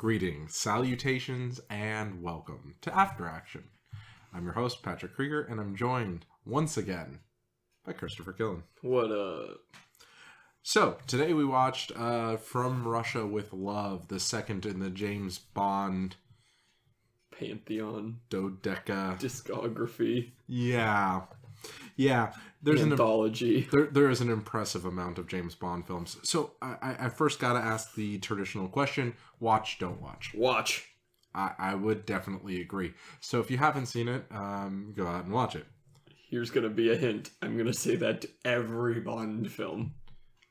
Greetings, salutations, and welcome to After Action. I'm your host, Patrick Kreeger, and I'm joined once again by Christopher Killen. What up? So, today we watched From Russia with Love, the second in the James Bond Pantheon. Dodeca Discography. Yeah. There's Anthology. There is an impressive amount of James Bond films. So I first got to ask the traditional question: watch, don't watch? Watch. I would definitely agree. So if you haven't seen it, go out and watch it. Here's gonna be a hint. I'm gonna say that to every Bond film.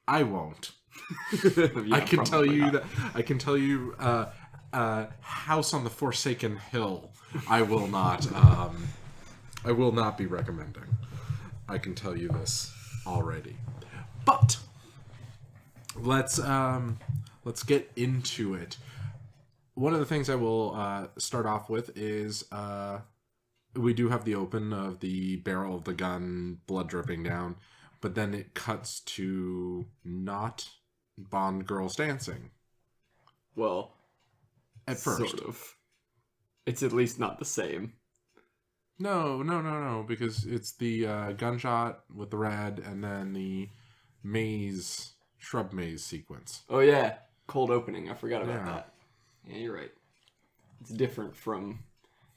I won't. Yeah, I can tell you not. that. I can tell you, House on the Forsaken Hill. I will not. I will not be recommending. I can tell you this already. But let's get into it. One of the things I will start off with is we do have the open of the barrel of the gun, blood dripping down, but then it cuts to not Bond girls dancing. Well, at first, sort of. It's at least not the same. No, because it's the gunshot with the red and then the shrub maze sequence. Oh yeah, cold opening. I forgot about Yeah. that. Yeah, you're right. It's different from...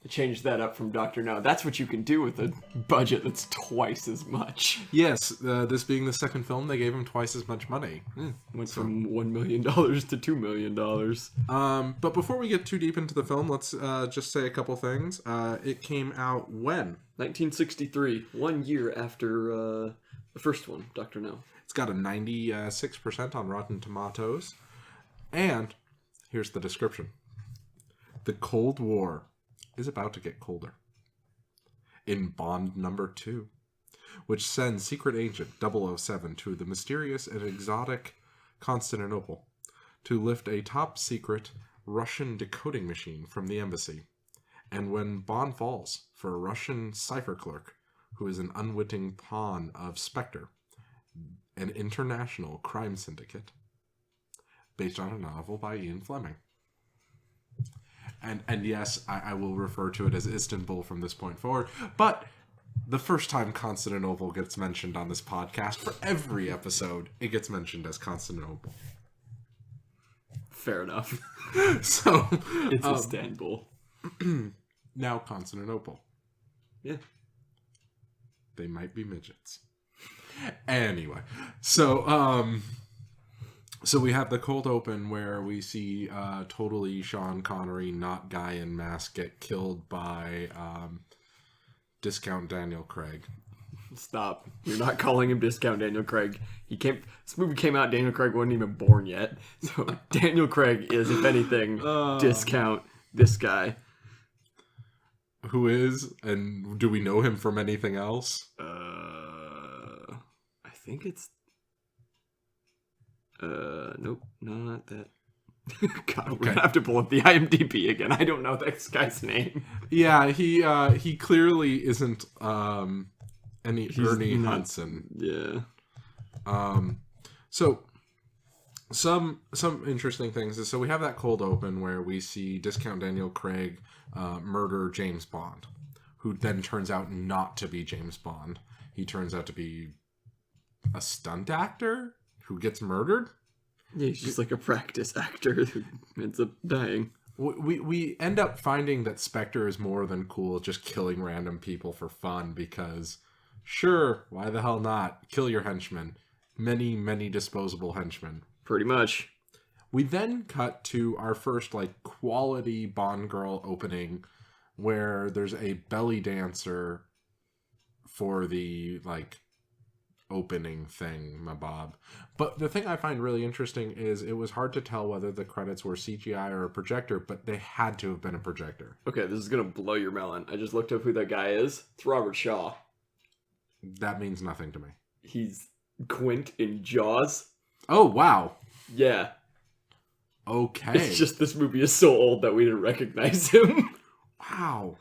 They changed that up from Dr. No. That's what you can do with a budget that's twice as much. Yes, this being the second film, they gave him twice as much money. Went from $1 million to $2 million. But before we get too deep into the film, let's just say a couple things. It came out when? 1963, 1 year after the first one, Dr. No. It's got a 96% on Rotten Tomatoes. And here's the description. The Cold War is about to get colder. In Bond number 2, which sends secret agent 007 to the mysterious and exotic Constantinople to lift a top-secret Russian decoding machine from the embassy. And when Bond falls for a Russian cipher clerk who is an unwitting pawn of Spectre, an international crime syndicate, based on a novel by Ian Fleming. And yes, I will refer to it as Istanbul from this point forward, but the first time Constantinople gets mentioned on this podcast, for every episode, it gets mentioned as Constantinople. Fair enough. So It's Istanbul. Now Constantinople. Yeah. They might be midgets. Anyway, so we have the cold open where we see totally Sean Connery, not guy in mask, get killed by Discount Daniel Craig. Stop. You're not calling him Discount Daniel Craig. This movie came out, Daniel Craig wasn't even born yet. So Daniel Craig is, if anything, Discount this guy. Who is? And do we know him from anything else? I think it's... nope, not that. God, we're gonna have to pull up the IMDb again. I don't know this guy's name. Yeah, he clearly isn't any Ernie Hudson. Yeah. So some interesting things is, so we have that cold open where we see Discount Daniel Craig murder James Bond, who then turns out not to be James Bond. He turns out to be a stunt actor who gets murdered. Yeah, he's just like a practice actor who ends up dying. We end up finding that Spectre is more than cool, just killing random people for fun, because sure, why the hell not? Kill your henchmen. Many disposable henchmen. Pretty much. We then cut to our first quality Bond girl opening where there's a belly dancer for the opening thing, my bob. But the thing I find really interesting is it was hard to tell whether the credits were CGI or a projector, but they had to have been a projector. Okay, this is gonna blow your melon. I just looked up who that guy is. It's Robert Shaw. That means nothing to me. He's Quint in Jaws. Oh, wow. Yeah. Okay. It's just this movie is so old that we didn't recognize him. Wow.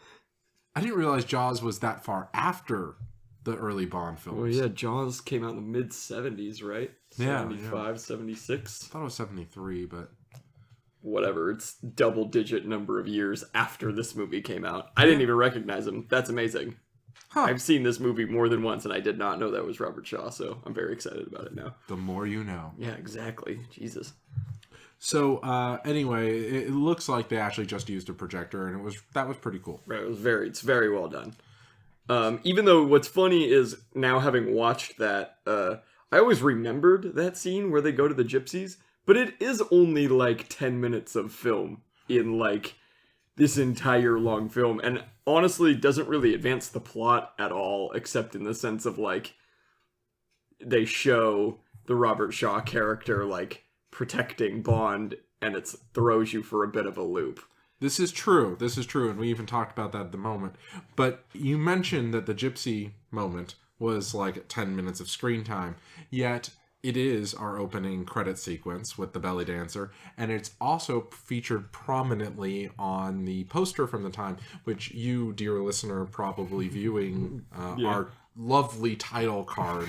I didn't realize Jaws was that far after the early Bond films. Well, yeah, Jaws came out in the mid-70s, right? Yeah, 75, 76. I thought it was 73, but... whatever, it's double-digit number of years after this movie came out. I didn't even recognize him. That's amazing. Huh. I've seen this movie more than once, and I did not know that was Robert Shaw, so I'm very excited about it now. The more you know. Yeah, exactly. Jesus. So, anyway, it looks like they actually just used a projector, and that was pretty cool. Right, it's very well done. Even though what's funny is, now having watched that, I always remembered that scene where they go to the gypsies, but it is only like 10 minutes of film in like this entire long film, and honestly doesn't really advance the plot at all, except in the sense of like they show the Robert Shaw character like protecting Bond, and it throws you for a bit of a loop. This is true, and we even talked about that at the moment. But you mentioned that the gypsy moment was like 10 minutes of screen time, yet it is our opening credit sequence with the belly dancer, and it's also featured prominently on the poster from the time, which you, dear listener, probably viewing our lovely title card,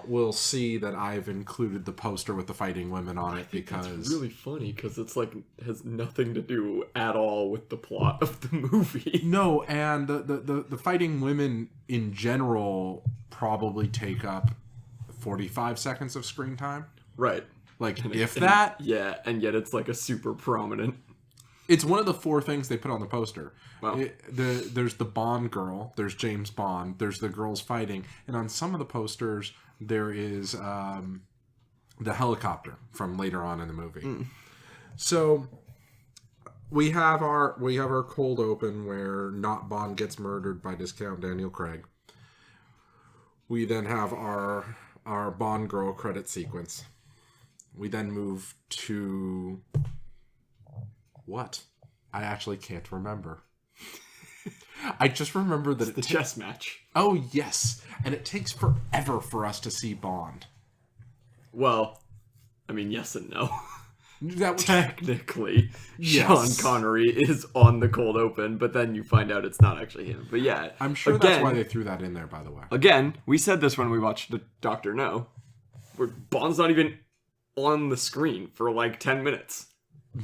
will see that I've included the poster with the fighting women on it, because it's really funny because it's like has nothing to do at all with the plot of the movie. No, and the fighting women in general probably take up 45 seconds of screen time. Right. Like, if that. Yeah, and yet it's like a super prominent. It's one of the 4 things they put on the poster. Wow. There's the Bond girl, there's James Bond, there's the girls fighting, and on some of the posters there is the helicopter from later on in the movie. So we have our cold open where not Bond gets murdered by Discount Daniel Craig. We then have our Bond girl credit sequence. We then move to what? I actually can't remember. I just remember that it's the chess match. Oh, yes. And it takes forever for us to see Bond. Well, I mean, yes and no. That was... Technically, yes. Sean Connery is on the cold open, but then you find out it's not actually him. But yeah. I'm sure that's why they threw that in there, by the way. Again, we said this when we watched the Dr. No, where Bond's not even on the screen for like 10 minutes.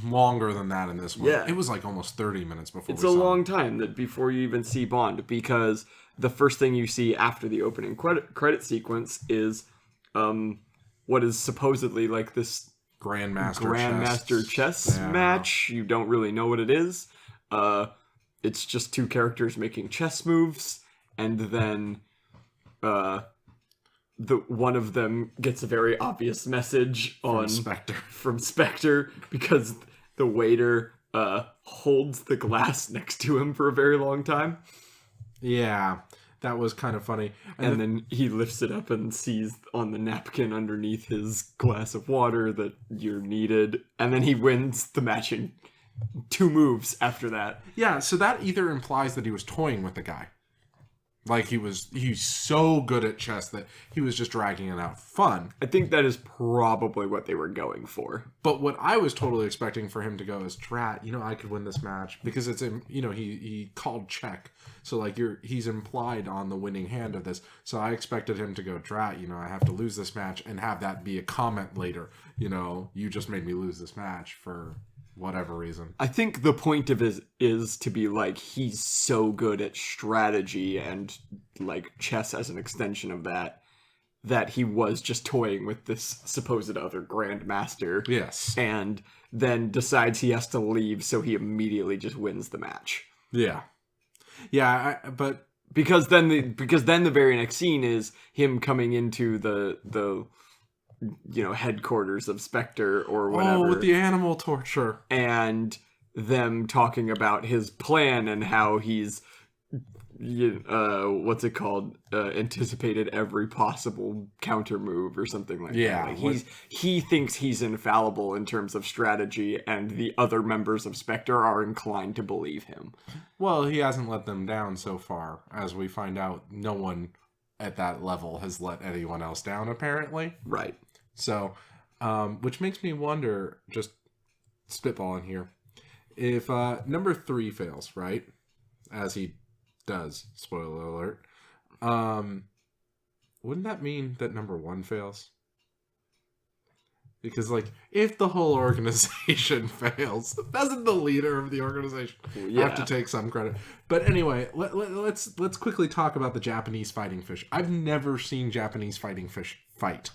Longer than that in this one. Yeah. It was like almost 30 minutes before it's a long time that before you even see Bond, because the first thing you see after the opening credit sequence is what is supposedly like this Grandmaster chess match. You don't really know what it is. It's just 2 characters making chess moves, and then one of them gets a very obvious message from Spectre because the waiter holds the glass next to him for a very long time. Yeah, that was kind of funny. And then he lifts it up and sees on the napkin underneath his glass of water that you're needed. And then he wins the match in 2 moves after that. Yeah, so that either implies that he was toying with the guy. Like he's so good at chess that he was just dragging it out fun. I think that is probably what they were going for. But what I was totally expecting for him to go is, Drat, I could win this match, because it's he called check. So like he's implied on the winning hand of this. So I expected him to go, Drat, I have to lose this match, and have that be a comment later. You just made me lose this match for whatever reason. I think the point of it is to be like, he's so good at strategy and like chess as an extension of that he was just toying with this supposed other grandmaster. Yes. And then decides he has to leave, so he immediately just wins the match. Yeah. Yeah, but because then the very next scene is him coming into the headquarters of Spectre or whatever. Oh, with the animal torture. And them talking about his plan and how he's, anticipated every possible counter move or something like that. Like he thinks he's infallible in terms of strategy, and the other members of Spectre are inclined to believe him. Well, he hasn't let them down so far. As we find out, no one at that level has let anyone else down, apparently. Right. So, which makes me wonder, just spitballing here, if number 3 fails, right? As he does, spoiler alert. Wouldn't that mean that number 1 fails? Because, like, if the whole organization fails, doesn't the leader of the organization have to take some credit? But anyway, let's quickly talk about the Japanese fighting fish. I've never seen Japanese fighting fish fight.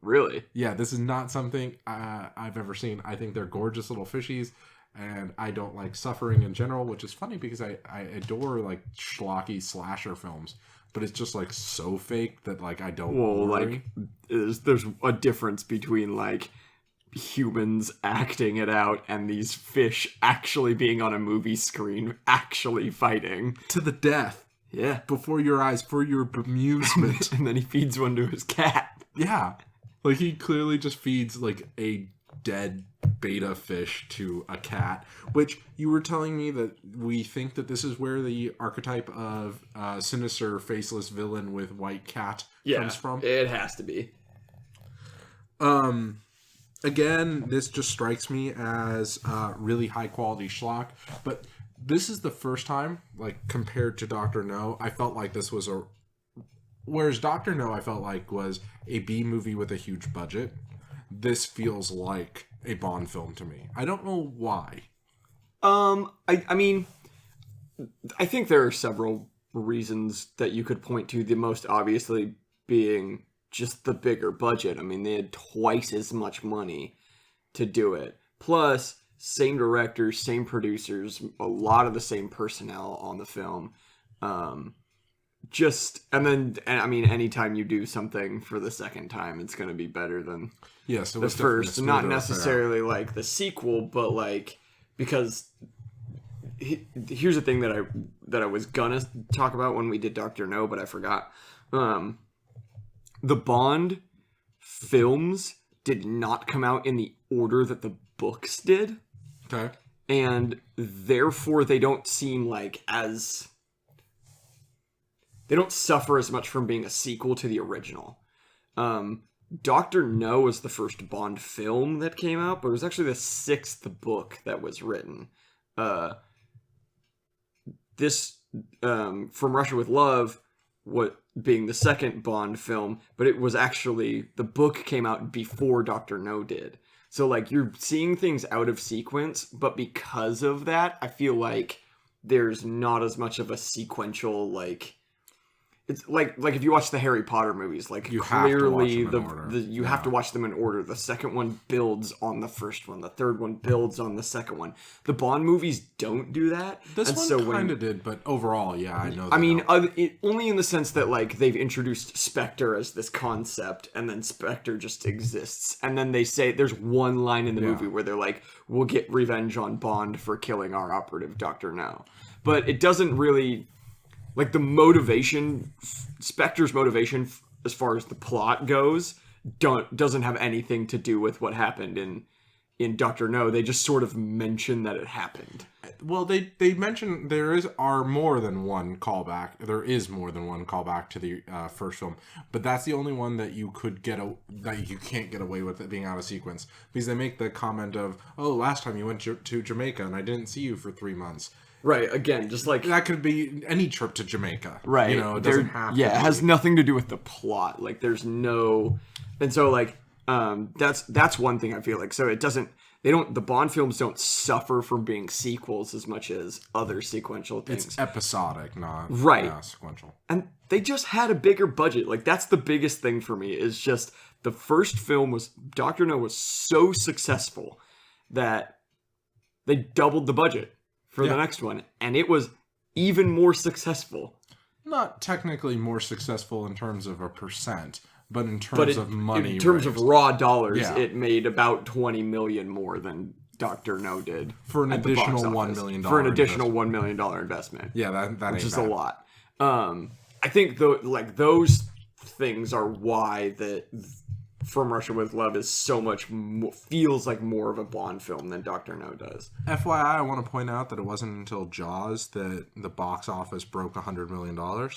Really? Yeah, this is not something I've ever seen. I think they're gorgeous little fishies, and I don't like suffering in general, which is funny because I adore, like, schlocky slasher films. But it's just, like, so fake that, like, I don't worry. Like, there's a difference between, like, humans acting it out and these fish actually being on a movie screen, actually fighting. To the death. Yeah. Before your eyes, for your bemusement. And then he feeds one to his cat. Yeah. Like, he clearly just feeds, like, a dead beta fish to a cat, which you were telling me that we think that this is where the archetype of sinister, faceless villain with white cat comes from. It has to be. Again, this just strikes me as really high-quality schlock, but this is the first time, like, compared to Dr. No, I felt like this was a... Whereas Dr. No, I felt like, was a B movie with a huge budget. This feels like a Bond film to me. I don't know why. I mean, I think there are several reasons that you could point to, the most obviously being just the bigger budget. I mean, they had twice as much money to do it. Plus, same directors, same producers, a lot of the same personnel on the film. I mean, anytime you do something for the second time, it's going to be better than so the first. Not necessarily like the sequel, but like, because here's the thing that I was gonna talk about when we did Dr. No, but I forgot. The Bond films did not come out in the order that the books did. Okay. And therefore they don't seem like as... They don't suffer as much from being a sequel to the original. Dr. No was the first Bond film that came out, but it was actually the 6th book that was written. This, From Russia with Love, being the second Bond film, but it was actually, the book came out before Dr. No did. So, like, you're seeing things out of sequence, but because of that, I feel like there's not as much of a sequential, like... It's like if you watch the Harry Potter movies, like, you clearly you have to watch them in order. The second one builds on the first one. The third one builds on the second one. The Bond movies don't do that. This one kind of did, but overall, yeah, I know. I mean, only in the sense that, like, they've introduced Spectre as this concept, and then Spectre just exists. And then they say, there's one line in the movie where they're like, we'll get revenge on Bond for killing our operative, Dr. No. But it doesn't really... Like, the motivation, Spectre's motivation, as far as the plot goes, doesn't have anything to do with what happened in Dr. No. They just sort of mention that it happened. Well, they mention there is more than one callback. There is more than one callback to the first film, but that's the only one that you could that you can't get away with it being out of sequence, because they make the comment of, "Oh, last time you went to Jamaica and I didn't see you for 3 months." Right, again, just like... That could be any trip to Jamaica. Right. You know, it doesn't have to it has nothing to do with the plot. Like, there's no... And so, like, that's one thing I feel like. So it doesn't... The Bond films don't suffer from being sequels as much as other sequential things. It's episodic, not sequential. And they just had a bigger budget. Like, that's the biggest thing for me, is just the first film was... Dr. No was so successful that they doubled the budget for the next one, and it was even more successful. Not technically more successful in terms of a percent, but in terms of money. In terms of raw dollars, it made about 20 million more than Dr. No did. For an additional $1 million. For an additional $1 million investment. Yeah, that which is a lot. I think those things are why From Russia with Love is so much feels like more of a Bond film than Dr. No does. FYI, I want to point out that it wasn't until Jaws that the box office broke $100 million.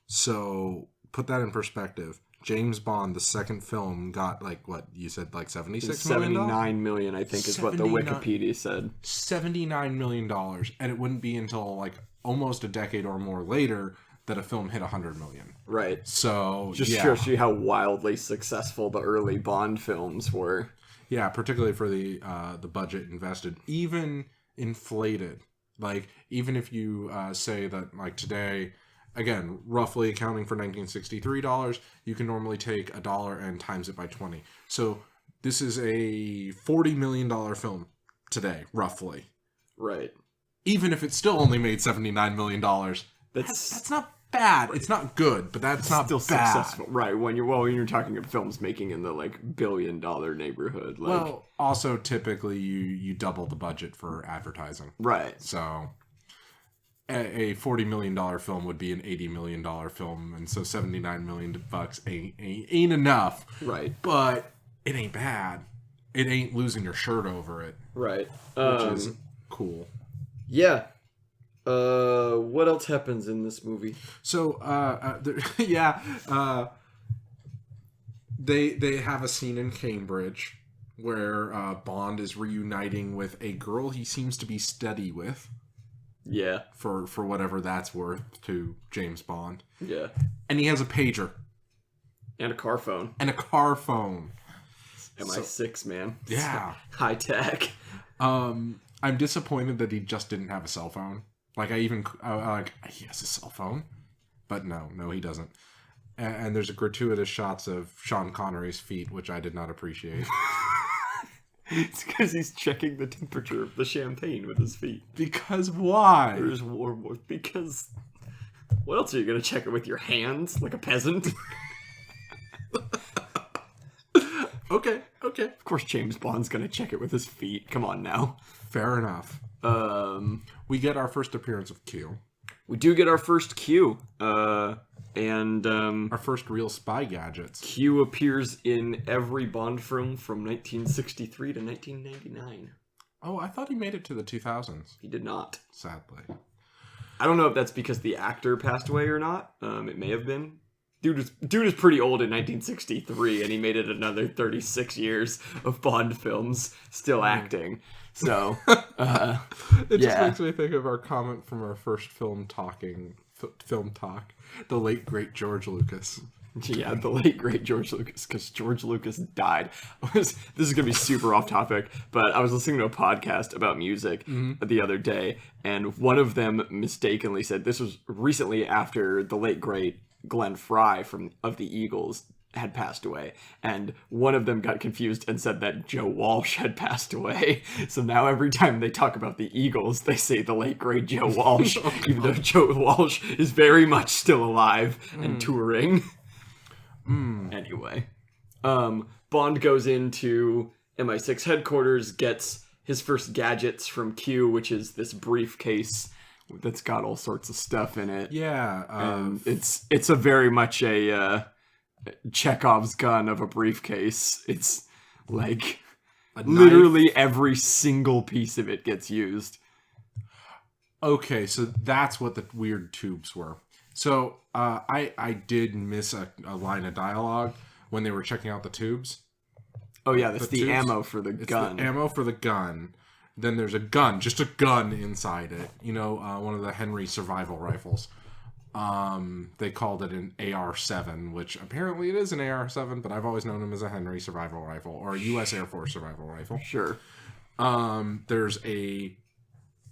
So put that in perspective. James Bond, the second film, got, like, what you said, like $76 million? 79 million, I think, is what the Wikipedia said. $79 million, and it wouldn't be until, like, almost a decade or more later that a film hit 100 million. Right. So Just shows you how wildly successful the early Bond films were. Yeah, particularly for the budget invested, even inflated. Like, even if you say that, like, today, again, roughly accounting for $1963, you can normally take $1 and times it by 20. So this is a $40 million film today, roughly. Right. Even if it still only made $79 million, that's not bad. It's not good, but that's not still bad. Successful. Right. When you're talking of films making in the like $1 billion neighborhood. Like, well, also typically you double the budget for advertising. Right. So a $40 million film would be an $80 million film, and so $79 million ain't enough. Right. But it ain't bad. It ain't losing your shirt over it. Right. Which is cool. Yeah. What else happens in this movie? So, they have a scene in Cambridge where Bond is reuniting with a girl he seems to be steady with. Yeah. For whatever that's worth to James Bond. Yeah. And he has a pager. And a car phone. MI6, man. Yeah. High tech. I'm disappointed that he just didn't have a cell phone. Like, he has a cell phone. But no, he doesn't. And there's a gratuitous shots of Sean Connery's feet, which I did not appreciate. It's because he's checking the temperature of the champagne with his feet. Because why? There's war. Because what else are you going to check it with your hands? Like a peasant? Okay. Of course James Bond's going to check it with his feet. Come on now. Fair enough. We get our first appearance of Q. We do get our first Q. And our first real spy gadgets. Q appears in every Bond film from 1963 to 1999. Oh, I thought he made it to the 2000s. He did not. Sadly. I don't know if that's because the actor passed away or not. It may have been. Dude is pretty old in 1963, and he made it another 36 years of Bond films still acting. So, it just makes me think of our comment from our first film talk, the late great George Lucas. Yeah, the late great George Lucas, because George Lucas died. This is gonna be super off topic, but I was listening to a podcast about music the other day, and one of them mistakenly said this was recently after the late great Glenn Frey of the Eagles had passed away, and one of them got confused and said that Joe Walsh had passed away. So now every time they talk about the Eagles, they say the late great Joe Walsh, even though Joe Walsh is very much still alive and touring. Anyway, Bond goes into MI6 headquarters, gets his first gadgets from Q, which is this briefcase that's got all sorts of stuff in it. Yeah, it's a very much a Chekhov's gun of a briefcase. It's like literally every single piece of it gets used. Okay, so that's what the weird tubes were. So I did miss a line of dialogue when they were checking out the tubes. Oh yeah, that's the ammo for the gun. The ammo for the gun. Then there's a gun, just a gun inside it. You know, one of the Henry survival rifles. They called it an AR-7, which apparently it is an AR-7, but I've always known them as a Henry survival rifle or a U.S. Air Force survival rifle. Sure. There's a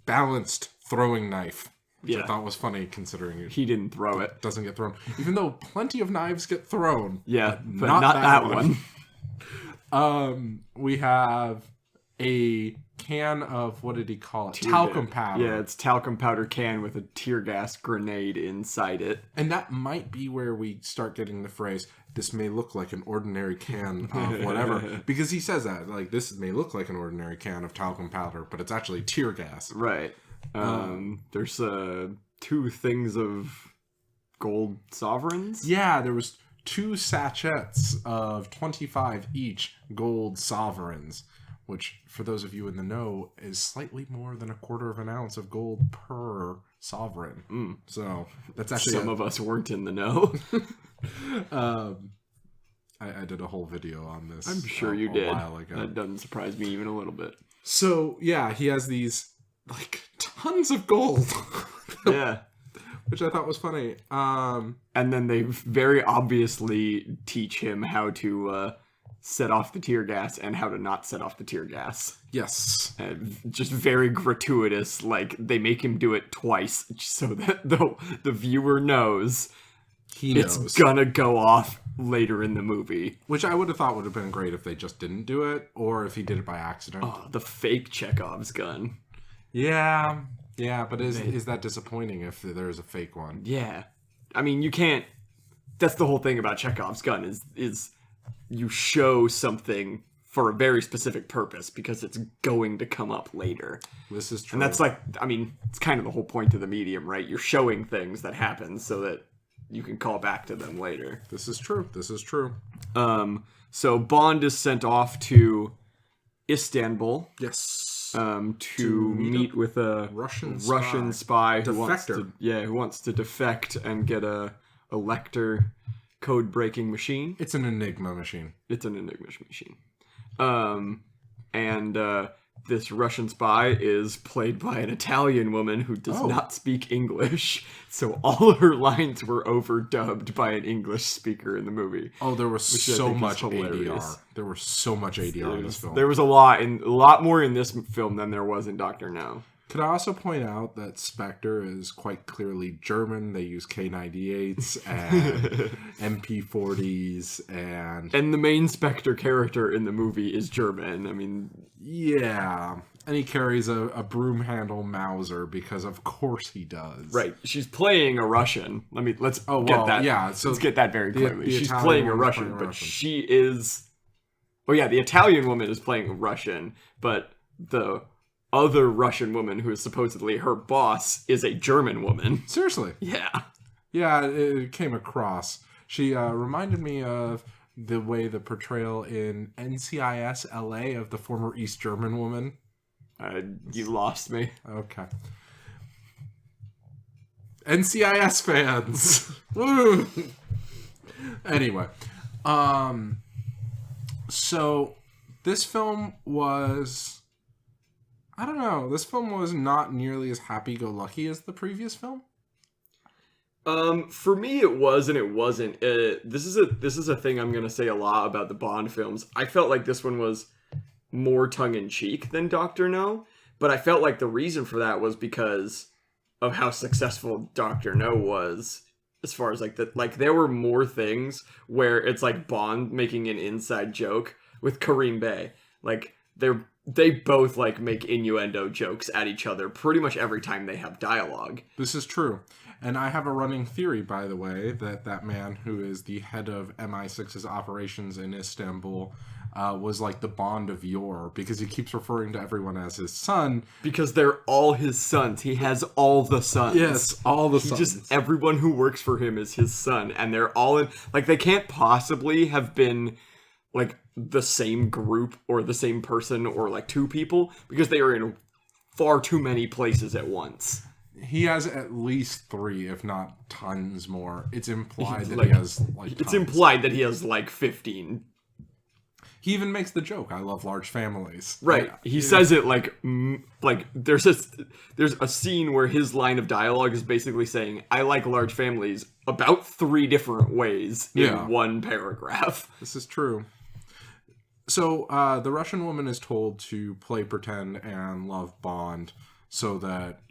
balanced throwing knife, which Yeah. I thought was funny considering He didn't throw it. doesn't get thrown. Even though plenty of knives get thrown. Yeah, but not that one. We have a can of, what did he call it? Talcum powder. Yeah, it's talcum powder can with a tear gas grenade inside it. And that might be where we start getting the phrase, this may look like an ordinary can of whatever. Because he says that, like, this may look like an ordinary can of talcum powder, but it's actually tear gas. Right. There's 2 things of gold sovereigns. Yeah, there was 2 sachets of 25 each gold sovereigns, which, for those of you in the know, is slightly more than 1/4 of an ounce of gold per sovereign. So that's actually Some of us weren't in the know. I did a whole video on this. I'm sure you did. A while ago. That doesn't surprise me even a little bit. So yeah, he has these like tons of gold. Yeah. which I thought was funny. And then they very obviously teach him how to set off the tear gas and how to not set off the tear gas. Yes. Just very gratuitous. Like, they make him do it twice so that the viewer knows it's gonna go off later in the movie. Which I would have thought would have been great if they just didn't do it, or if he did it by accident. Oh, the fake Chekhov's gun. Yeah, but is that disappointing if there is a fake one? Yeah. I mean, you can't... That's the whole thing about Chekhov's gun, is you show something for a very specific purpose because it's going to come up later. This is true. And that's like, I mean, it's kind of the whole point of the medium, right? You're showing things that happen so that you can call back to them later. This is true. So Bond is sent off to Istanbul. Yes. To meet with a Russian spy who wants to defect and get a Lecter code-breaking machine. It's an Enigma machine. And this Russian spy is played by an Italian woman who does not speak English, so all her lines were overdubbed by an English speaker in the movie. Oh, there was so much ADR. There was so much ADR in this film. There was a lot more in this film than there was in Dr. No. Could I also point out that Spectre is quite clearly German? They use K98s and MP40s and the main Spectre character in the movie is German. I mean, yeah, and he carries a broom handle Mauser because of course he does. Right, she's playing a Russian. Let's get that very clearly. She's playing a Russian, but she is. Oh yeah, the Italian woman is playing a Russian, but the other Russian woman who is supposedly her boss is a German woman. Seriously? Yeah. Yeah, it came across. She reminded me of the way the portrayal in NCIS LA of the former East German woman. You lost me. Okay. NCIS fans! Woo! Anyway. So, this film was... I don't know. This film was not nearly as happy-go-lucky as the previous film. For me, it was and it wasn't. This is a thing I'm gonna say a lot about the Bond films. I felt like this one was more tongue-in-cheek than Dr. No, but I felt like the reason for that was because of how successful Dr. No was. As far as there were more things where it's like Bond making an inside joke with Kareem Bey. Like they both make innuendo jokes at each other pretty much every time they have dialogue. This is true. And I have a running theory, by the way, that man who is the head of MI6's operations in Istanbul was like the Bond of yore, because he keeps referring to everyone as his son. Because they're all his sons. He has all the sons. Yes, all the sons. Everyone who works for him is his son. And they're all in... they can't possibly have been... the same group or the same person or two people, because they are in far too many places at once. He has at least 3, if not tons more. It's implied that he has tons. It's implied that he has 15. He even makes the joke, "I love large families." Right. He says it there's a scene where his line of dialogue is basically saying, "I like large families," about 3 different ways in one paragraph. This is true. So, the Russian woman is told to play pretend and love Bond so that,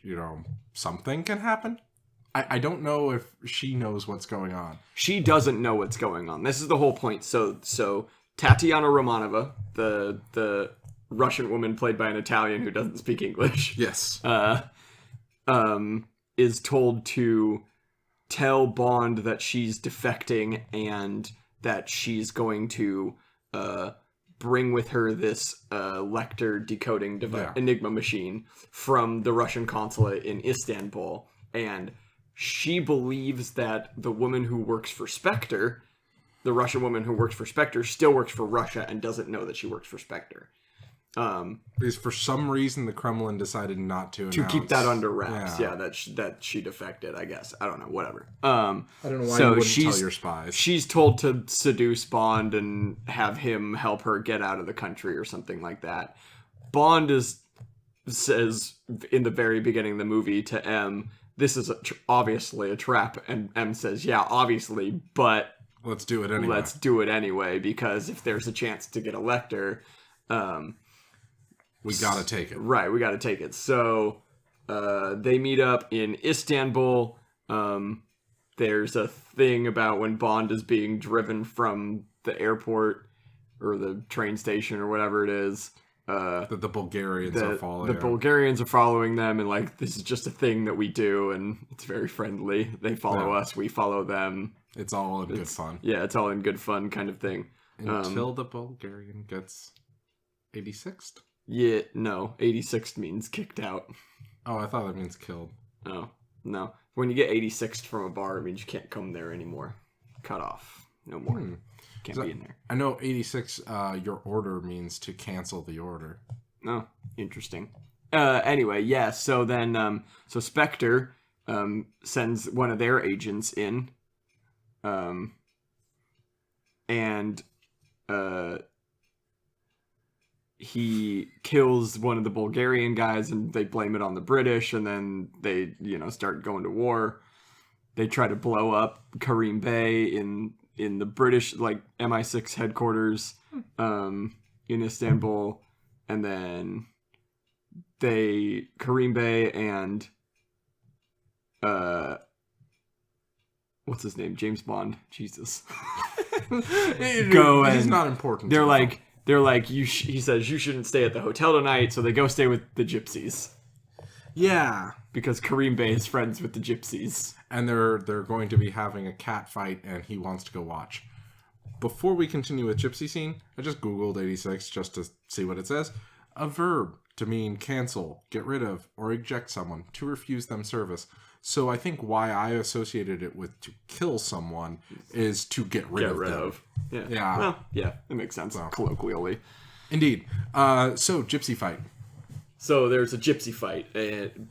something can happen. I don't know if she knows what's going on. She doesn't know what's going on. This is the whole point. So Tatiana Romanova, the Russian woman played by an Italian who doesn't speak English. Yes. Is told to tell Bond that she's defecting and that she's going to, bring with her this Lecter decoding Enigma machine from the Russian consulate in Istanbul. And she believes that the woman who works for Spectre, the Russian woman who works for Spectre, still works for Russia and doesn't know that she works for Spectre. Because for some reason the Kremlin decided not to keep that under wraps. Yeah, that she defected, I guess. I don't know, whatever. I don't know why you wouldn't tell your spies. She's told to seduce Bond and have him help her get out of the country or something like that. Bond says in the very beginning of the movie to M this is obviously a trap. And M says, yeah, obviously, but let's do it anyway. Let's do it anyway, because if there's a chance to get a Lecter, we gotta take it. Right, we gotta take it. So they meet up in Istanbul. There's a thing about when Bond is being driven from the airport or the train station or whatever it is. That the Bulgarians are following. The Bulgarians are following them, and like, this is just a thing that we do, and it's very friendly. They follow us, we follow them. It's all in good fun. Yeah, it's all in good fun kind of thing. Until the Bulgarian gets 86th? Yeah, no. 86th means kicked out. Oh, I thought that means killed. Oh, no. When you get 86th from a bar, it means you can't come there anymore. Cut off. No more. Can't be in there. I know 86, your order means to cancel the order. Oh, interesting. Anyway, yeah, so then, so Spectre, sends one of their agents in, and, he kills one of the Bulgarian guys, and they blame it on the British, and then they, start going to war. They try to blow up Karim Bey in the British, MI6 headquarters, in Istanbul, and then Karim Bey and, what's his name? James Bond. Jesus. He's not important. They're like, he says, you shouldn't stay at the hotel tonight, so they go stay with the gypsies. Yeah. Because Karim Bey is friends with the gypsies. And they're going to be having a cat fight, and he wants to go watch. Before we continue with gypsy scene, I just Googled 86 just to see what it says. A verb to mean cancel, get rid of, or eject someone, to refuse them service. So I think why I associated it with to kill someone is to get rid of them. Yeah. Well, yeah, it makes sense, colloquially. Indeed. So, gypsy fight. So there's a gypsy fight,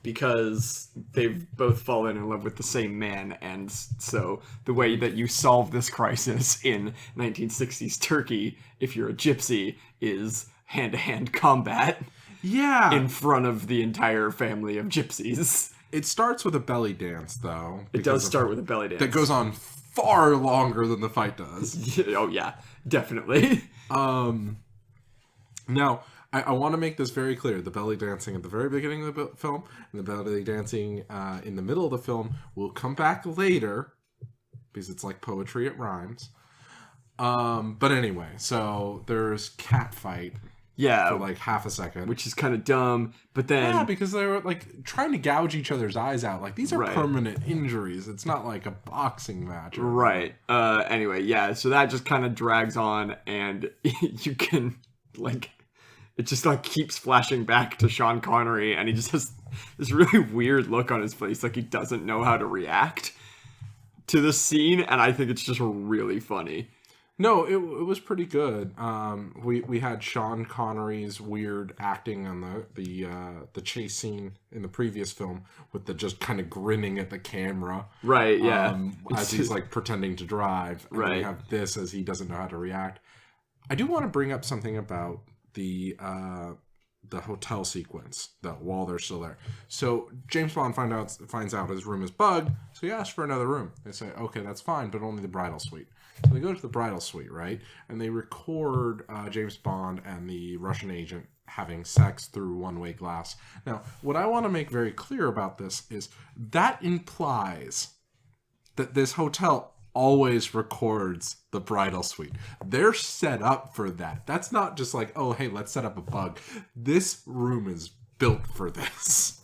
because they've both fallen in love with the same man, and so the way that you solve this crisis in 1960s Turkey, if you're a gypsy, is hand-to-hand combat. Yeah. In front of the entire family of gypsies. It starts with a belly dance, though. It does start with a belly dance. That goes on far longer than the fight does. Oh, yeah. Definitely. Now, I want to make this very clear. The belly dancing at the very beginning of the film and the belly dancing in the middle of the film will come back later because it's like poetry, it rhymes. But anyway, so there's cat fight. Yeah. For like half a second. Which is kind of dumb, but then... Yeah, because they were like trying to gouge each other's eyes out. Like, these are permanent injuries. It's not like a boxing match. Right. Anyway, yeah, so that just kind of drags on, and you can, it just, keeps flashing back to Sean Connery, and he just has this really weird look on his face, like he doesn't know how to react to the scene, and I think it's just really funny. No, it was pretty good. We had Sean Connery's weird acting on the chase scene in the previous film with the just kind of grinning at the camera. Right, yeah. As he's pretending to drive. And right. We have this as he doesn't know how to react. I do want to bring up something about the hotel sequence, while they're still there. So James Bond finds out his room is bugged, so he asks for another room. They say, okay, that's fine, but only the bridal suite. So they go to the bridal suite, right? And they record James Bond and the Russian agent having sex through one-way glass. Now, what I want to make very clear about this is that implies that this hotel always records the bridal suite. They're set up for that. That's not just like, oh, hey, let's set up a bug. This room is built for this.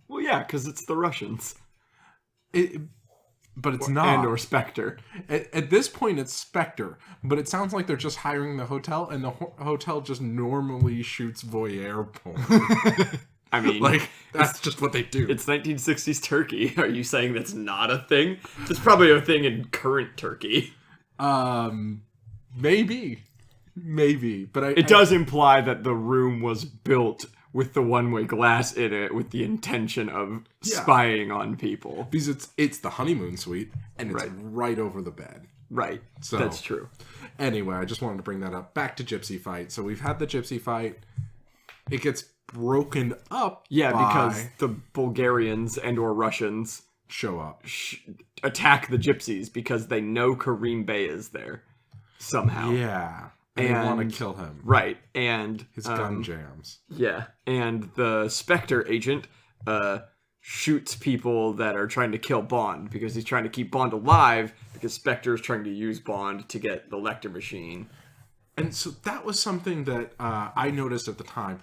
Well, yeah, because it's the Russians. But it's not. Or Spectre. At this point, it's Spectre. But it sounds like they're just hiring the hotel, and the hotel just normally shoots voyeur porn. I mean... that's just what they do. It's 1960s Turkey. Are you saying that's not a thing? It's probably a thing in current Turkey. Maybe. But it does imply that the room was built with the one-way glass in it with the intention of spying on people. Because it's the honeymoon suite, and it's right over the bed. Right. So that's true. Anyway, I just wanted to bring that up. Back to gypsy fight. So we've had the gypsy fight. It gets broken up. Yeah, by because the Bulgarians and or Russians show up. Attack the gypsies because they know Kareem Bey is there somehow. Yeah. And they want to kill him. Right. And his gun jams. Yeah. And the Spectre agent shoots people that are trying to kill Bond because he's trying to keep Bond alive because Spectre is trying to use Bond to get the Lecter machine. And so that was something that I noticed at the time.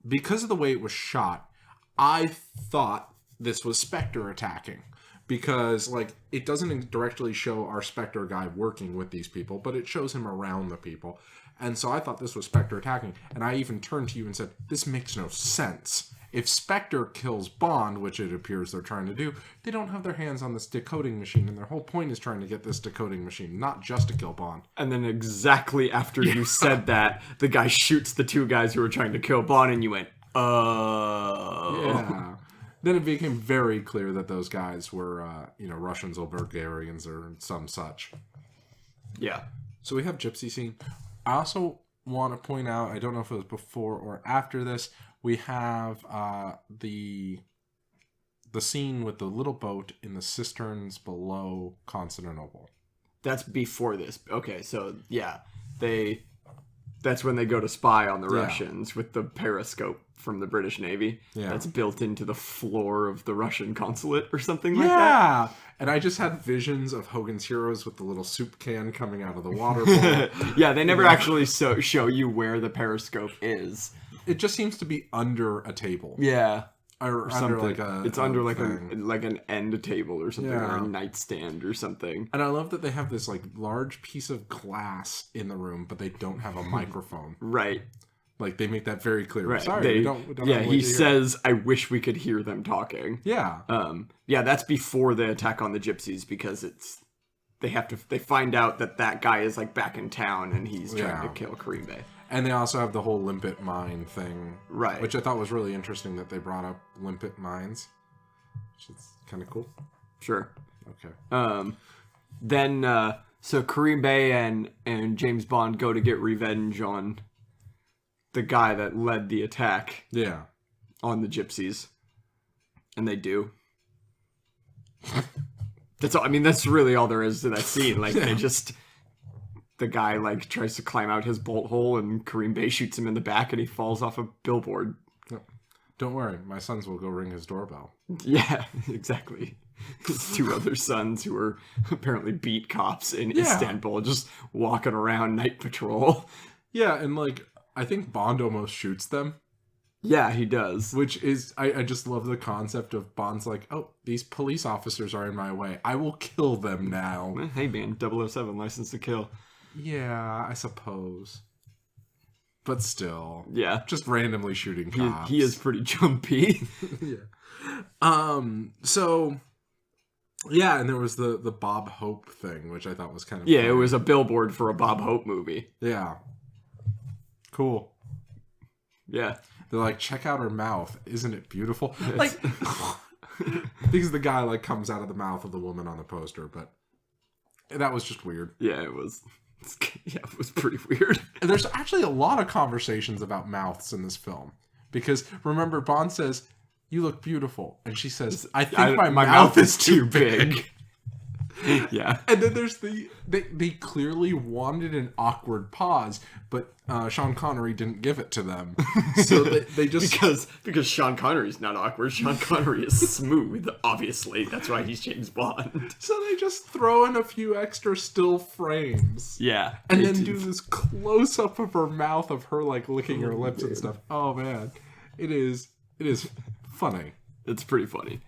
Because of the way it was shot, I thought this was Spectre attacking. Because, like, it doesn't directly show our Spectre guy working with these people, but it shows him around the people. And so I thought this was Spectre attacking. And I even turned to you and said, this makes no sense. If Spectre kills Bond, which it appears they're trying to do, they don't have their hands on this decoding machine, and their whole point is trying to get this decoding machine, not just to kill Bond. And then exactly after you said that, the guy shoots the two guys who were trying to kill Bond, and you went, oh. Yeah. Then it became very clear that those guys were, Russians or Bulgarians or some such. Yeah. So we have gypsy scene. I also want to point out, I don't know if it was before or after this, we have the scene with the little boat in the cisterns below Constantinople. That's before this. Okay, so yeah, that's when they go to spy on the Russians with the periscope from the British Navy. Yeah. That's built into the floor of the Russian consulate or something like that. Yeah. And I just had visions of Hogan's Heroes with the little soup can coming out of the water bowl. Yeah, they never actually show you where the periscope is. It just seems to be under a table. Yeah. Or under like a... It's under like an end table or something, or a nightstand or something. And I love that they have this like large piece of glass in the room, but they don't have a microphone. Right. Like, they make that very clear. Right. Sorry, we don't yeah, he says, I wish we could hear them talking. Yeah. Yeah, that's before the attack on the gypsies, because they find out that guy is like back in town and he's trying to kill Kareem Bey. And they also have the whole limpet mine thing. Right. Which I thought was really interesting that they brought up limpet mines. Which is kind of cool. Sure. Okay. Then, so Kareem Bey and James Bond go to get revenge on the guy that led the attack. Yeah. On the gypsies. And they do. That's all. I mean, that's really all there is to that scene. Like, they just... The guy, like, tries to climb out his bolt hole, and Kareem Bey shoots him in the back, and he falls off a billboard. Don't worry, my sons will go ring his doorbell. Yeah, exactly. His two other sons, who were apparently beat cops in Istanbul, just walking around night patrol. Yeah, and, like, I think Bond almost shoots them. Yeah, he does. Which is, I just love the concept of Bond's like, oh, these police officers are in my way. I will kill them now. Hey, man, 007, license to kill. Yeah, I suppose. But still. Yeah. Just randomly shooting cops. He is pretty jumpy. Yeah. So, yeah, and there was the Bob Hope thing, which I thought was kind of funny. It was a billboard for a Bob Hope movie. Yeah. Cool. Yeah. They're like, check out her mouth. Isn't it beautiful? Like, because the guy, like, comes out of the mouth of the woman on the poster, but that was just weird. Yeah, it was. Yeah, it was pretty weird. And there's actually a lot of conversations about mouths in this film. Because, remember, Bond says, you look beautiful. And she says, I think my mouth is too big. Yeah. And then there's they clearly wanted an awkward pause, but Sean Connery didn't give it to them. So they just... Because Sean Connery's not awkward. Sean Connery is smooth, obviously. That's why he's James Bond. So they just throw in a few extra still frames. Yeah. And then do this close-up of her mouth of her, like, licking her lips and stuff. Oh, man. It is funny. It's pretty funny.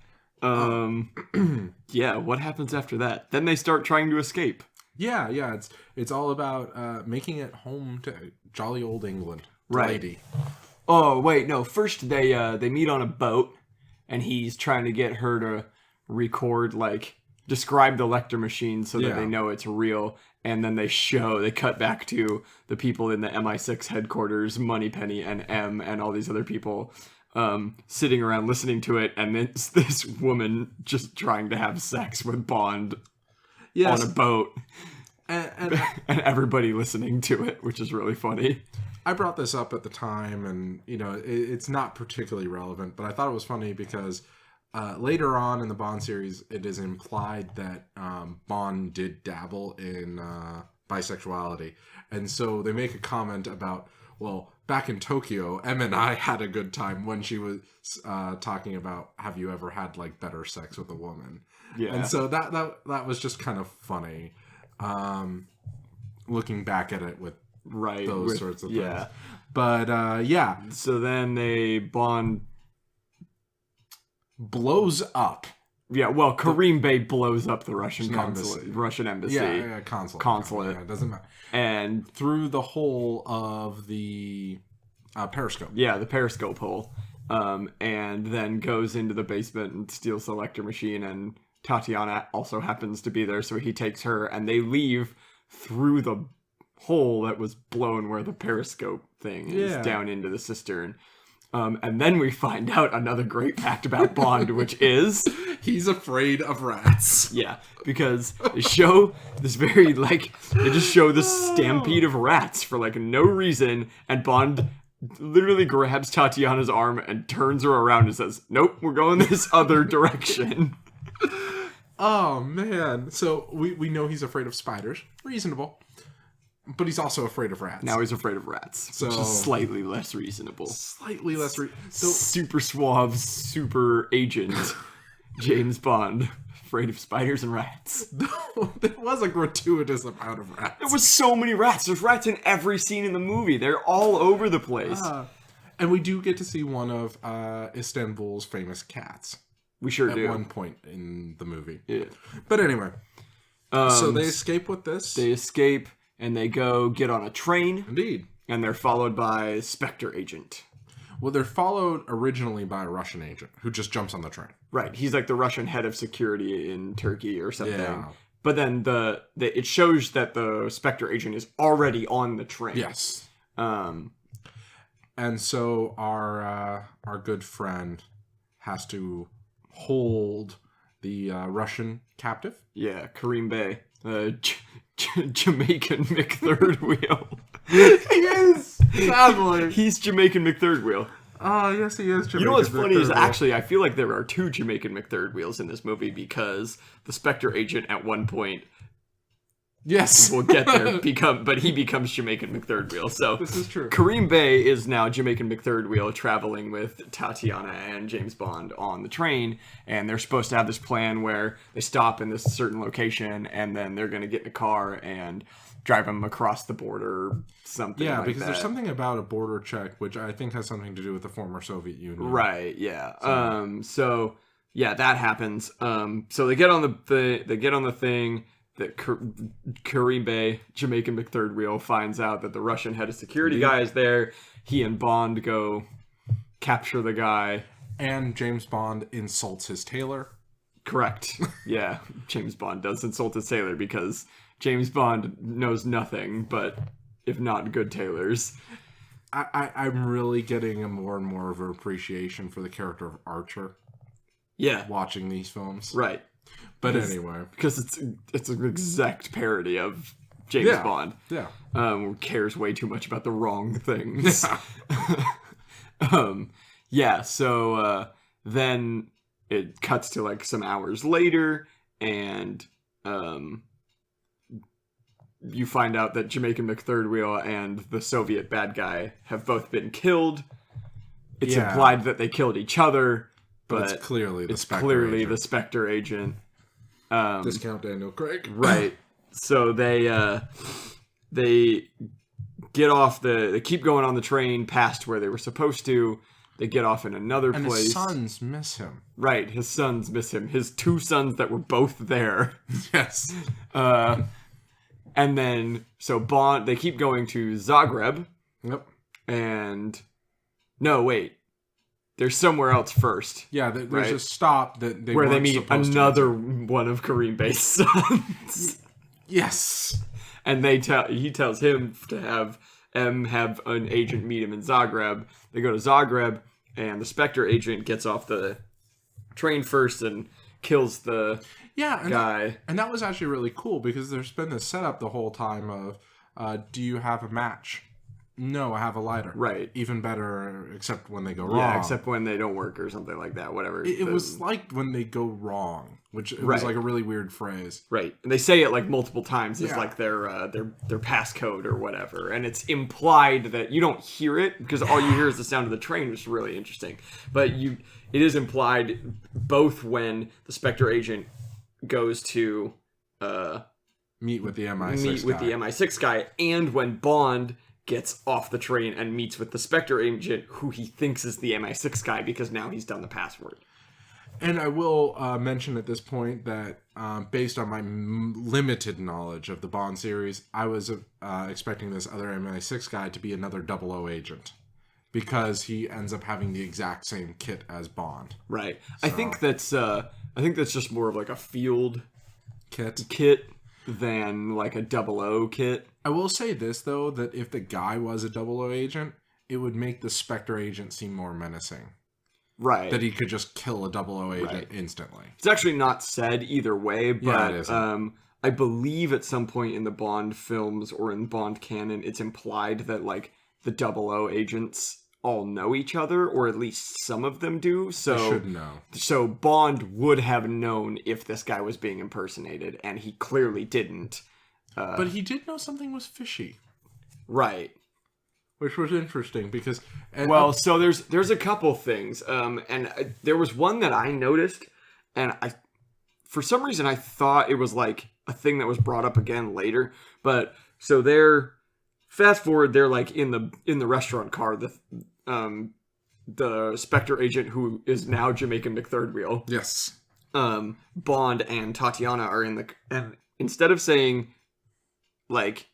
Yeah, what happens after that? Then they start trying to escape. Yeah, it's all about making it home to jolly old England. Right. Lady. Oh, wait, no. First they meet on a boat, and he's trying to get her to record, like, describe the Lecter machine so that they know it's real. And then they cut back to the people in the MI6 headquarters, Moneypenny and M and all these other people sitting around listening to it, and it's this woman just trying to have sex with Bond on a boat, and everybody listening to it, which is really funny. I brought this up at the time, and it's not particularly relevant, but I thought it was funny because later on in the Bond series, it is implied that Bond did dabble in bisexuality, and so they make a comment about, well, back in Tokyo, Em and I had a good time when she was talking about, have you ever had like better sex with a woman? Yeah, and so that was just kind of funny, looking back at it with. Right, those sorts of things. But so then Bond blows up. Kareem Bey blows up the Russian embassy. Russian embassy. Consulate. Yeah, it doesn't matter. And through the hole of the periscope. Yeah, the periscope hole. And then goes into the basement and steals the Lecter machine, and Tatiana also happens to be there, so he takes her, and they leave through the hole that was blown where the periscope thing is down into the cistern. And then we find out another great fact about Bond, which is he's afraid of rats. Yeah, because they show this they just show this stampede of rats for like no reason, and Bond literally grabs Tatiana's arm and turns her around and says, "Nope, we're going this other direction." Oh man. So we know he's afraid of spiders. Reasonable. But he's also afraid of rats. Now he's afraid of rats, which is slightly less reasonable. Super suave, super agent James Bond, afraid of spiders and rats. No, there was a gratuitous amount of rats. There was so many rats. There's rats in every scene in the movie. They're all over the place. And we do get to see one of Istanbul's famous cats. We sure do. At one point in the movie. Yeah. But anyway. So they escape with this. They escape. And they go get on a train. Indeed. And they're followed by Spectre agent. Well, they're followed originally by a Russian agent who just jumps on the train. Right. He's like the Russian head of security in Turkey or something. Yeah. But then it shows that the Spectre agent is already on the train. Yes. And so our good friend has to hold the Russian captive. Yeah, Kareem Bey. Jamaican McThird Wheel. He is! Sadly. He's Jamaican McThird Wheel. Oh, yes, he is Jamaican. You know what's funny is actually I feel like there are two Jamaican McThird Wheels in this movie because the Spectre agent at one point will get there, but he becomes Jamaican McThird Wheel. So this is true. Kareem Bey is now Jamaican McThird Wheel traveling with Tatiana and James Bond on the train, and they're supposed to have this plan where they stop in this certain location and then they're going to get in a car and drive them across the border or something like that. Yeah, because there's something about a border check which I think has something to do with the former Soviet Union. Right, yeah. So yeah, that happens. So they get on the thing. That Kareem Bey, Jamaican McThird Wheel, finds out that the Russian head of security guy is there. He and Bond go capture the guy. And James Bond insults his tailor. Correct. Yeah, James Bond does insult his tailor because James Bond knows nothing but, if not good tailors. I'm really getting a more and more of an appreciation for the character of Archer. Yeah. Watching these films. Right. But anyway, because it's an exact parody of James Bond. Yeah, who cares way too much about the wrong things. Yeah. So then it cuts to like some hours later, and you find out that Jamaican McThird Wheel and the Soviet bad guy have both been killed. It's implied that they killed each other, but it's clearly the Spectre agent. Discount Daniel Craig. Right. So they get off they keep going on the train past where they were supposed to. They get off in another place. His sons miss him. Right, his sons miss him. His two sons that were both there. Yes. And then so they keep going to Zagreb. Yep. And no, wait. There's somewhere else first. Yeah, there's a stop that where they meet another one of Kareem Bey's sons. Yes, and he tells him to have an agent meet him in Zagreb. They go to Zagreb, and the Spectre agent gets off the train first and kills the guy. And that was actually really cool because there's been this setup the whole time of, do you have a match? No, I have a lighter. Right. Even better, except when they go wrong. Yeah, except when they don't work or something like that. Whatever. It was like when they go wrong, which it Right. was like a really weird phrase. Right, and they say it like multiple times as Yeah. like their passcode or whatever, and it's implied that you don't hear it because all you hear is the sound of the train, which is really interesting. But it is implied both when the Spectre agent goes to Meet with the MI6 meet with the MI6 guy, and when Bond gets off the train and meets with the Spectre agent, who he thinks is the MI6 guy because now he's done the password. And I will mention at this point that based on my limited knowledge of the Bond series, I was expecting this other MI6 guy to be another 00 agent. Because he ends up having the exact same kit as Bond. Right. So. I think that's just more of like a field kit than like a 00 kit. I will say this, though, that if the guy was a 00 agent, it would make the Spectre agent seem more menacing. Right. That he could just kill a 00 agent instantly. It's actually not said either way, but yeah, I believe at some point in the Bond films or in Bond canon, it's implied that like the 00 agents all know each other, or at least some of them do. So they should know. So Bond would have known if this guy was being impersonated, and he clearly didn't. But he did know something was fishy. Right. Which was interesting because... so there's a couple things. There was one that I noticed, and for some reason I thought it was like a thing that was brought up again later. But so fast forward, they're like in the restaurant car, the Spectre agent who is now Jamaican McThirdwheel. Yes. Bond and Tatiana are in and instead of saying like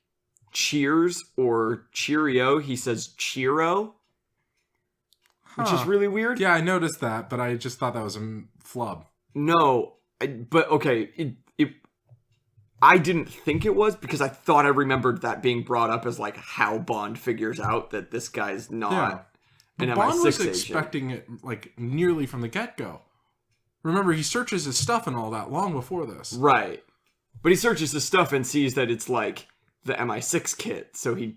cheers or cheerio, he says cheero, which is really weird. Yeah, I noticed that, but I just thought that was a flub. No, but okay, I didn't think it was because I thought I remembered that being brought up as like how Bond figures out that this guy's not an MI6 Bond was agent. expecting it like nearly from the get-go. Remember, he searches his stuff and all that long before this. Right. But he searches his stuff and sees that it's like the MI6 kit, so he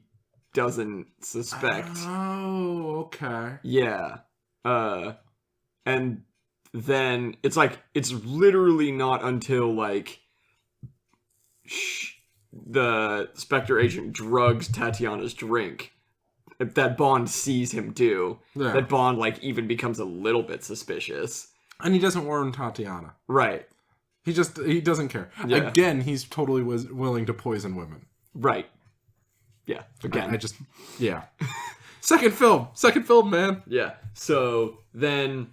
doesn't suspect. Oh, okay. Yeah. And then it's like, it's literally not until like the Spectre agent drugs Tatiana's drink that Bond sees him do, that Bond like even becomes a little bit suspicious. And he doesn't warn Tatiana. Right. He doesn't care. Yeah. Again, he's totally willing to poison women. Right. Yeah. Again. Yeah. Second film, man. Yeah. So then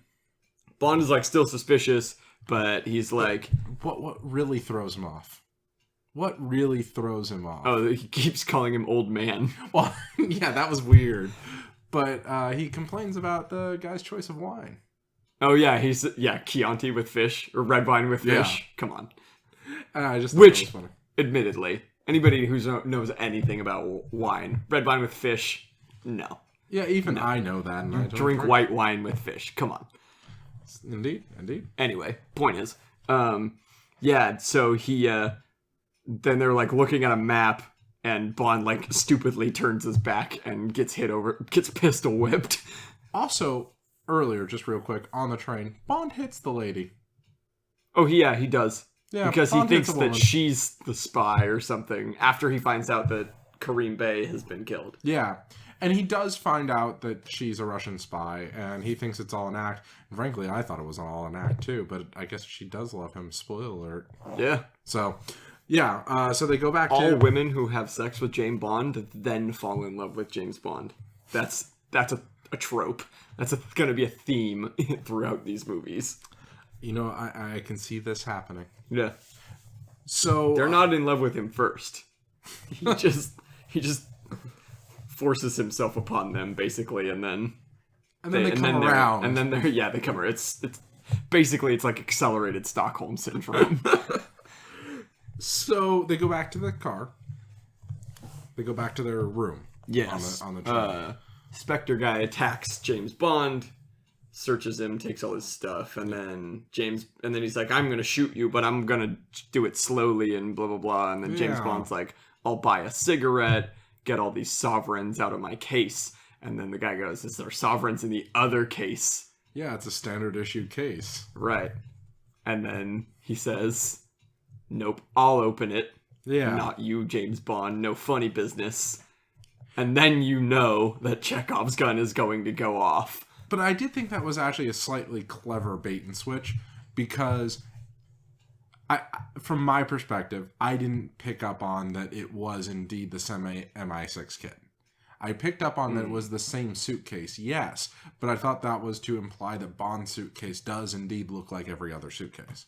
Bond is like still suspicious, but he's like... What really throws him off? What really throws him off? Oh, he keeps calling him old man. Well, yeah, that was weird. But he complains about the guy's choice of wine. Oh, yeah, Chianti with fish, or red wine with fish. Yeah. Come on. I just thought that was funny. Admittedly, anybody who knows anything about wine, red wine with fish, no. Yeah, even I know that. And I don't drink white wine with fish. Come on. Indeed. Anyway, point is, so he, then they're like looking at a map, and Bond like stupidly turns his back and gets pistol whipped. Also, earlier, just real quick, on the train, Bond hits the lady. Oh, yeah, he does. Yeah, because Bond he thinks that she's the spy or something after he finds out that Kareem Bey has been killed. Yeah, and he does find out that she's a Russian spy, and he thinks it's all an act. And frankly, I thought it was all an act, too, but I guess she does love him. Spoiler alert. Yeah. So... yeah, so they go back all to... All women who have sex with James Bond then fall in love with James Bond. That's a trope. That's going to be a theme throughout these movies. You know, I can see this happening. Yeah. So... they're not in love with him first. He just forces himself upon them, basically, and then... they come around. And then they come around. It's basically, it's like accelerated Stockholm Syndrome. So they go back to the car. They go back to their room. Yes. On the train. Spectre guy attacks James Bond, searches him, takes all his stuff, and then he's like, "I'm gonna shoot you, but I'm gonna do it slowly," and blah blah blah. And then James Bond's like, "I'll buy a cigarette," get all these sovereigns out of my case. And then the guy goes, is there sovereigns in the other case? Yeah, it's a standard issue case. Right. And then he says, nope, I'll open it. Yeah. Not you, James Bond. No funny business. And then you know that Chekhov's gun is going to go off. But I did think that was actually a slightly clever bait and switch, because from my perspective, I didn't pick up on that it was indeed the MI6 kit. I picked up on that it was the same suitcase, yes, but I thought that was to imply that Bond's suitcase does indeed look like every other suitcase.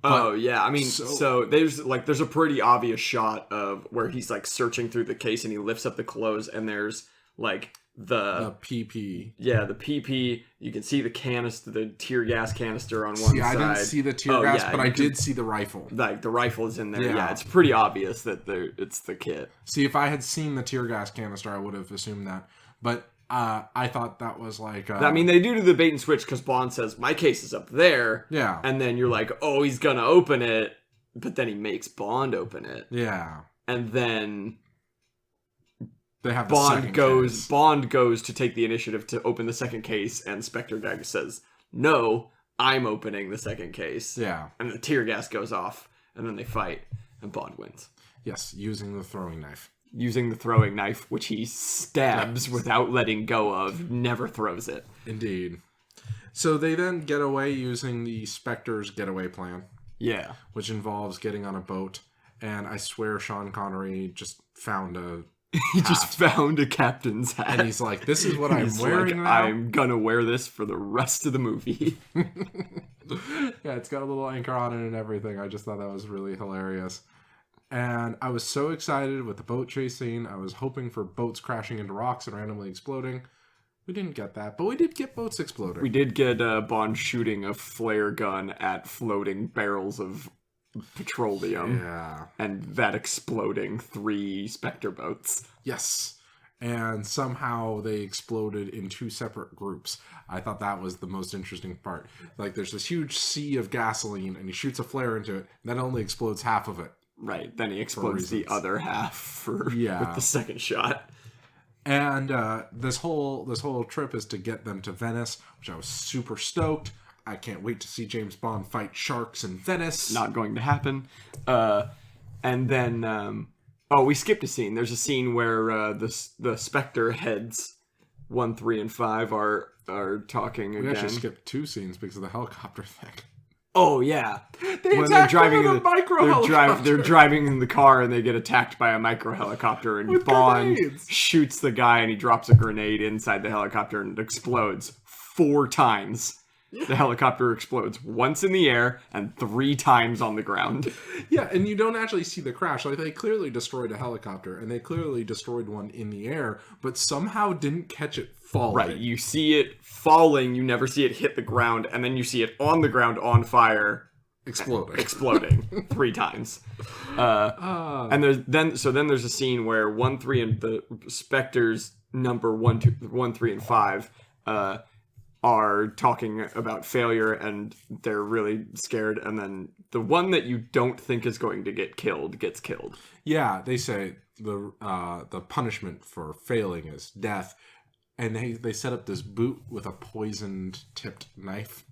But, I mean, so there's a pretty obvious shot of where he's like searching through the case and he lifts up the clothes and there's like the PP. Yeah, the PP. You can see the canister, the tear gas canister on one side. I didn't see the tear gas, but I did see the rifle. Like the rifle is in there. Yeah, it's pretty obvious that it's the kit. See, if I had seen the tear gas canister, I would have assumed that. But I thought that was like... I mean, they do the bait and switch because Bond says, my case is up there. Yeah. And then you're like, oh, he's going to open it. But then he makes Bond open it. Yeah. And then... They have Bond goes to take the initiative to open the second case, and Spectre guy says, no, I'm opening the second case. Yeah. And the tear gas goes off, and then they fight, and Bond wins. Yes, using the throwing knife. Using the throwing knife, which he stabs without letting go of, never throws it. Indeed. So they then get away using the Spectre's getaway plan. Yeah. Which involves getting on a boat, and I swear Sean Connery just found a... He just found a captain's hat. And he's like, this is what I'm wearing now? I'm gonna wear this for the rest of the movie. Yeah, it's got a little anchor on it and everything. I just thought that was really hilarious. And I was so excited with the boat chase scene. I was hoping for boats crashing into rocks and randomly exploding. We didn't get that, but we did get boats exploding. We did get Bond shooting a flare gun at floating barrels of petroleum. Yeah. And that exploding 3 Spectre boats. Yes. And somehow they exploded in 2 separate groups. I thought that was the most interesting part. Like, there's this huge sea of gasoline, and he shoots a flare into it, and that only explodes half of it. Right. Then he explodes the other half with the second shot. And this whole trip is to get them to Venice, which I was super stoked. I can't wait to see James Bond fight sharks in Venice. Not going to happen. And then, we skipped a scene. There's a scene where the Spectre heads 1, 3, and 5 are talking again. We actually skipped 2 scenes because of the helicopter thing. Oh yeah, when they're driving in they're driving in the car and they get attacked by a micro helicopter and with Bond grenades. Shoots the guy and he drops a grenade inside the helicopter and it explodes 4 times. Yeah. The helicopter explodes once in the air and 3 times on the ground. Yeah, and you don't actually see the crash. Like, they clearly destroyed a helicopter, and they clearly destroyed one in the air, but somehow didn't catch it falling. Right, you see it falling, you never see it hit the ground, and then you see it on the ground on fire. Exploding 3 times. And then there's a scene where 1, 3, and the Spectres number 1, 3, and 5 are talking about failure and they're really scared, and then the one that you don't think is going to get killed gets killed. Yeah, they say the punishment for failing is death, and they set up this boot with a poisoned tipped knife.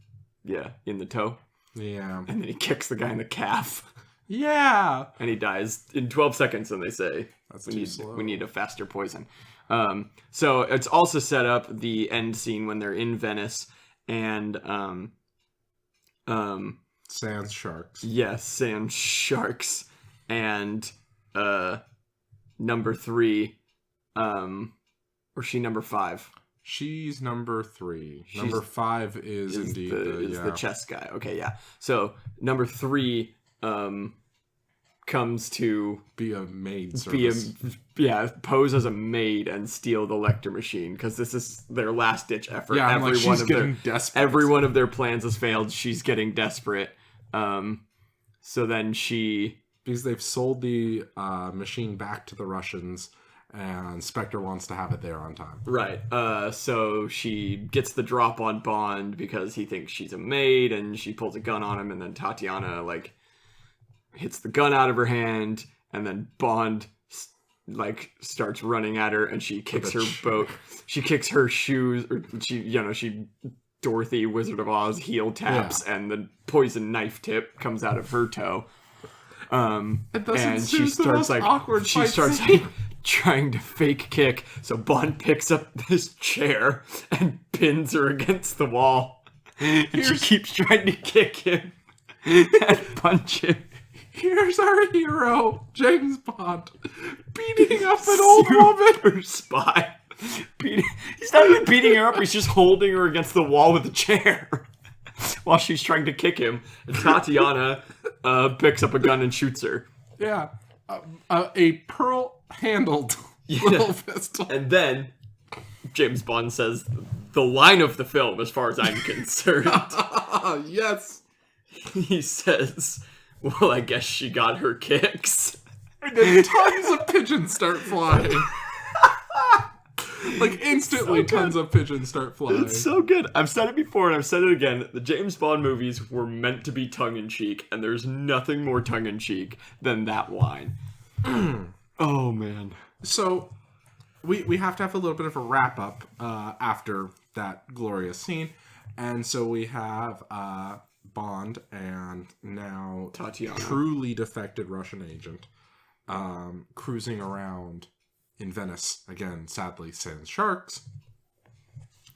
Yeah, in the toe. Yeah. And then he kicks the guy in the calf. Yeah. And he dies in 12 seconds, and they say, slow. We need a faster poison. So it's also set up the end scene when they're in Venice and sand sharks. Yes, sand sharks. And number 3 or she number 5? She's number 3. Number 5 is indeed the chess guy. Okay, yeah. So number 3 comes to be a maid service. Pose as a maid and steal the Lecter machine because this is their last ditch effort. Yeah, she's getting desperate. Every one of their plans has failed. She's getting desperate. So then because they've sold the machine back to the Russians, and Spectre wants to have it there on time. Right. So she gets the drop on Bond because he thinks she's a maid, and she pulls a gun on him, and then Tatiana hits the gun out of her hand, and then Bond like starts running at her, and she kicks her boat. She kicks her shoes, or she Dorothy Wizard of Oz heel taps, and the poison knife tip comes out of her toe. And she starts like awkward. She starts like, trying to fake kick. So Bond picks up this chair and pins her against the wall, and she keeps trying to kick him and punch him. Here's our hero, James Bond, beating up an old woman. Spy. He's not even beating her up. He's just holding her against the wall with a chair while she's trying to kick him. And Tatiana picks up a gun and shoots her. Yeah. A pearl-handled little pistol. And then James Bond says the line of the film, as far as I'm concerned. Yes. He says, well, I guess she got her kicks. And then tons of pigeons start flying. Like, instantly, tons of pigeons start flying. It's so good. I've said it before, and I've said it again. The James Bond movies were meant to be tongue-in-cheek, and there's nothing more tongue-in-cheek than that line. Oh, man. So, we have to have a little bit of a wrap-up after that glorious scene. And so we have Bond and now Tatiana, truly defected Russian agent, cruising around in Venice, again, sadly, sans sharks.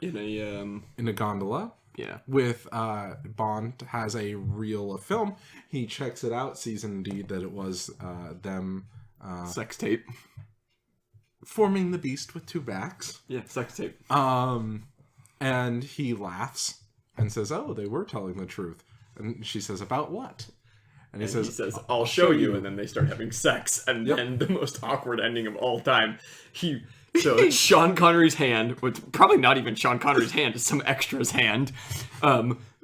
In a gondola. Yeah. With Bond has a reel of film. He checks it out, sees indeed that it was them... sex tape. Forming the beast with two backs. Yeah, sex tape. And he laughs and says, oh, they were telling the truth. And she says, about what? And he says, I'll show you. And then they start having sex. And then the most awkward ending of all time. So it's Sean Connery's hand, which probably not even Sean Connery's hand, it's some extra's hand,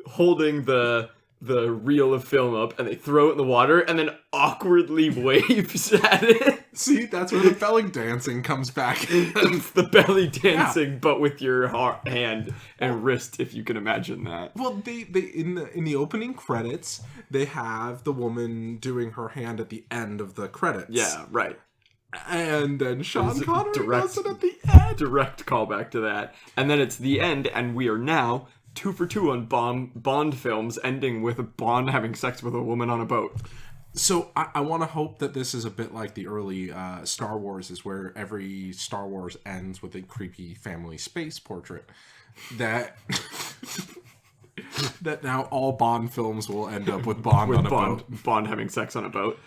holding the reel of film up, and they throw it in the water, and then awkwardly waves at it. See, that's where the belly dancing comes back. It's the belly dancing, but with your hand and wrist, if you can imagine that. Well, they in the opening credits, they have the woman doing her hand at the end of the credits. Yeah, right. And then Sean Connery does it at the end. Direct callback to that. And then it's the end, and we are now 2 for 2 on Bond films, ending with Bond having sex with a woman on a boat. So I want to hope that this is a bit like the early Star Wars, is where every Star Wars ends with a creepy family space portrait. That that now all Bond films will end up with Bond on a boat. Bond having sex on a boat.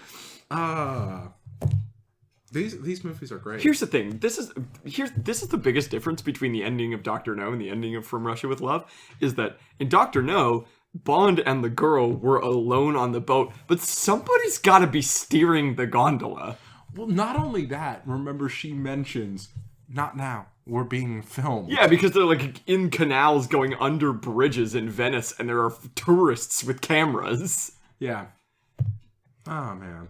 These movies are great. Here's the thing. This is the biggest difference between the ending of Dr. No and the ending of From Russia with Love, is that in Dr. No, Bond and the girl were alone on the boat, but somebody's got to be steering the gondola. Well, not only that, remember she mentions, not now, we're being filmed. Yeah, because they're like in canals going under bridges in Venice, and there are tourists with cameras. Yeah. Oh, man.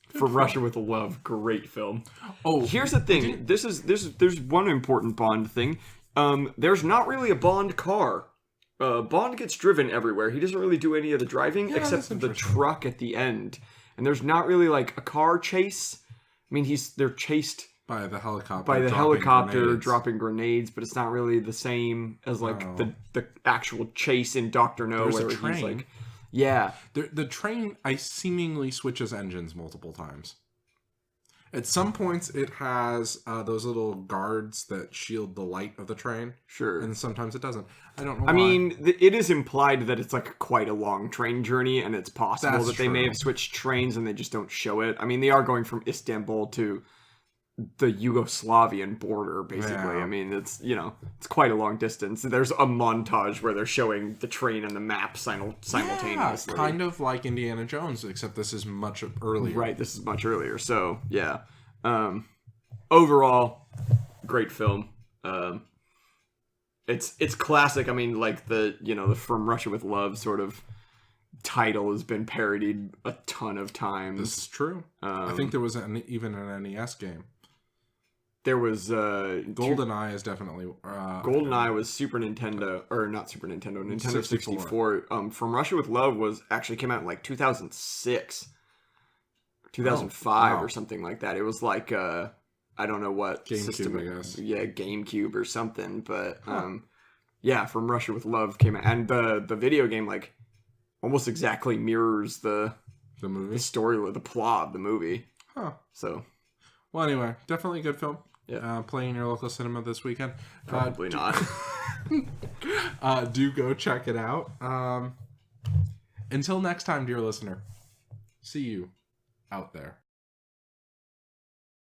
From Russia with Love, great film. Oh, here's the thing. There's one important Bond thing. There's not really a Bond car. Bond gets driven everywhere. He doesn't really do any of the driving except for the truck at the end. And there's not really like a car chase. I mean, they're chased by the helicopter. Dropping grenades, but it's not really the same as like the actual chase in Dr. No. There's where a train. He's like, yeah. The train, I seemingly switches engines multiple times. At some points, it has those little guards that shield the light of the train. Sure. And sometimes it doesn't. I don't know why. I mean, it is implied that it's like quite a long train journey, and it's possible that they may have switched trains and they just don't show it. I mean, they are going from Istanbul to the Yugoslavian border, basically. Yeah. I mean, it's quite a long distance. There's a montage where they're showing the train and the map simultaneously. Yeah, kind of like Indiana Jones, except this is much earlier. Right, this is much earlier. So, yeah. Overall, great film. It's classic. I mean, like the From Russia with Love sort of title has been parodied a ton of times. This is true. I think there was even an NES game. There was GoldenEye is definitely GoldenEye was Super Nintendo, or not Super Nintendo, Nintendo 64. From Russia with Love actually came out in like 2006. 2005 wow. or something like that. It was like I don't know what GameCube, system. I guess. Yeah, GameCube or something. But yeah, From Russia with Love came out, and the video game like almost exactly mirrors the movie, the story, the plot of the movie. Huh. So, well, anyway, definitely a good film. Yeah. Playing in your local cinema this weekend. Probably not. Do go check it out. Until next time, dear listener. See you out there.